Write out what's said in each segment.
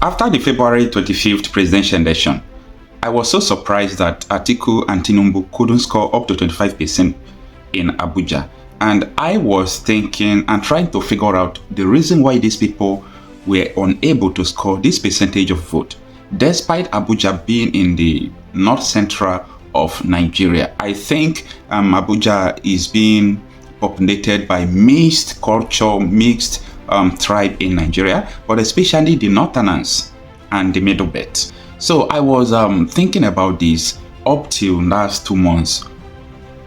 After the February 25th presidential election, I was so surprised that Atiku and Tinubu couldn't score up to 25% in Abuja. And I was thinking and trying to figure out the reason why these people were unable to score this percentage of vote, despite Abuja being in the north central of Nigeria. I think Abuja is being populated by mixed culture, mixed tribe in Nigeria, but especially the northerners and the middle belt. So I was thinking about this up till last 2 months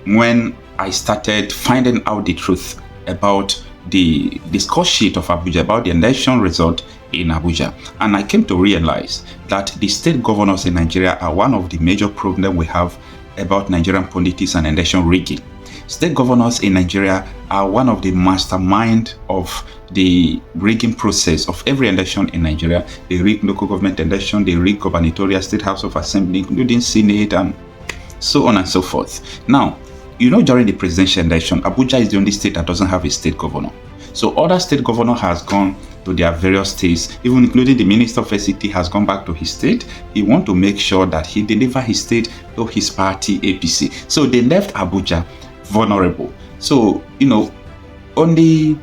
when I started finding out the truth about the score sheet of Abuja, about the election result in Abuja. And I came to realize that the state governors in Nigeria are one of the major problems we have about Nigerian politics and election rigging. State governors in Nigeria are one of the mastermind of the rigging process of every election in Nigeria. They rig local government election, they rig gubernatorial, state house of assembly, including senate, and so on and so forth. Now, you know, during the presidential election, Abuja is the only state that doesn't have a state governor. So other state governor has gone to their various states, even including the minister of FCT has gone back to his state. He wants to make sure that he deliver his state to his party, APC. So they left Abuja vulnerable. So, you know, only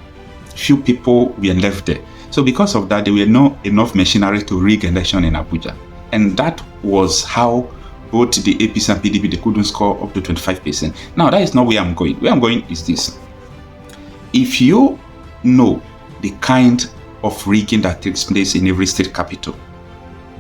few people were left there. So because of that, there were not enough machinery to rig election in Abuja. And that was how both the APC and PDP, they couldn't score up to 25%. Now, that is not where I'm going. Where I'm going is this. If you know the kind of rigging that takes place in every state capital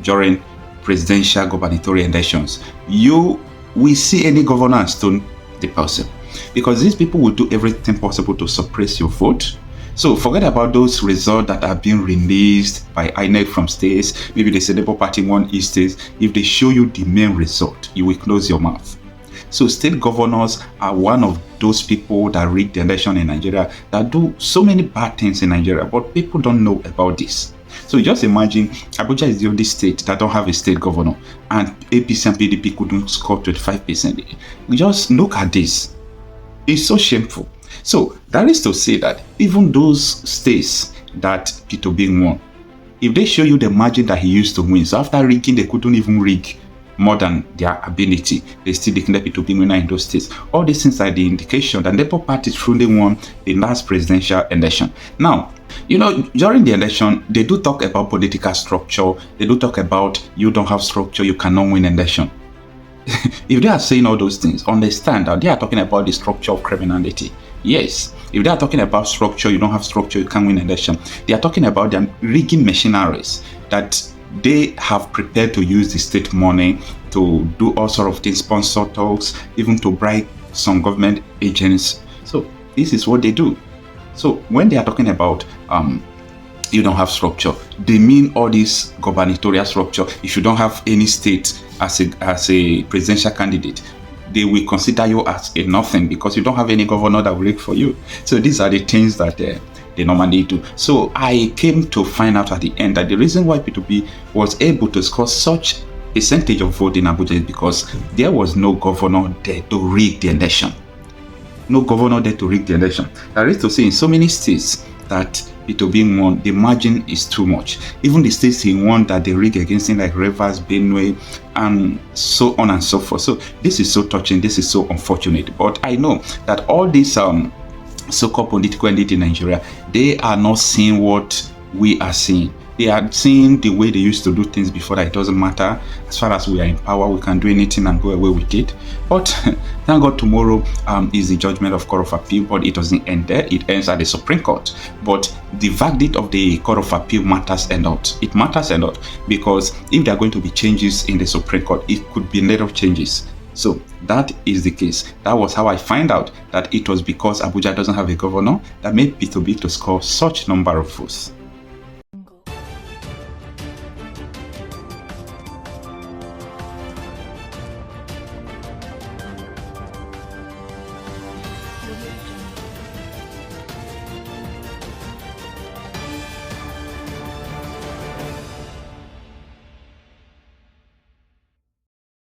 during presidential gubernatorial elections, you will see any governor and stone the person. Because these people will do everything possible to suppress your vote. So forget about those results that are being released by INEC from states. Maybe they say Labour Party won East states. If they show you the main result, you will close your mouth. So state governors are one of those people that rig the election in Nigeria, that do so many bad things in Nigeria, but people don't know about this. So just imagine Abuja is the only state that don't have a state governor, and APC and PDP couldn't score 25%. Just look at this. It's so shameful. So that is to say that even those states that Peter Obi won, if they show you the margin that he used to win, so after rigging, they couldn't even rig more than their ability, they still declare Peter Obi winner in those states. All these things are the indication that Labour Party truly won the last presidential election. Now, you know, during the election, they do talk about political structure. They do talk about you don't have structure, you cannot win election. If they are saying all those things, understand that they are talking about the structure of criminality. Yes, if they are talking about structure, you don't have structure, you can't win election. They are talking about their rigging machineries that they have prepared to use the state money to do all sorts of things, sponsor talks, even to bribe some government agents. So this is what they do. So when they are talking about you don't have structure, they mean all this gubernatorial structure. If you don't have any state as a presidential candidate, they will consider you as a nothing because you don't have any governor that will rig for you. So these are the things that they normally do. So I came to find out at the end that the reason why P2P was able to score such percentage of vote in Abuja is because there was no governor there to rig the election. No governor there to rig the election. That is to say, in so many states that Peter Obi won, the margin is too much. Even the states he won that they rig against him, like Rivers, Benue, and so on and so forth. So this is so touching, this is so unfortunate. But I know that all these so-called political elite in Nigeria, they are not seeing what we are seeing. They are seeing the way they used to do things before, that it doesn't matter. As far as we are in power, we can do anything and go away with it. But thank God tomorrow is the judgment of Court of Appeal, but it doesn't end there. It ends at the Supreme Court. But the verdict of the Court of Appeal matters a lot. It matters a lot because if there are going to be changes in the Supreme Court, it could be little changes. So that is the case. That was how I find out that it was because Abuja doesn't have a governor that made Peter Obi to score such number of votes.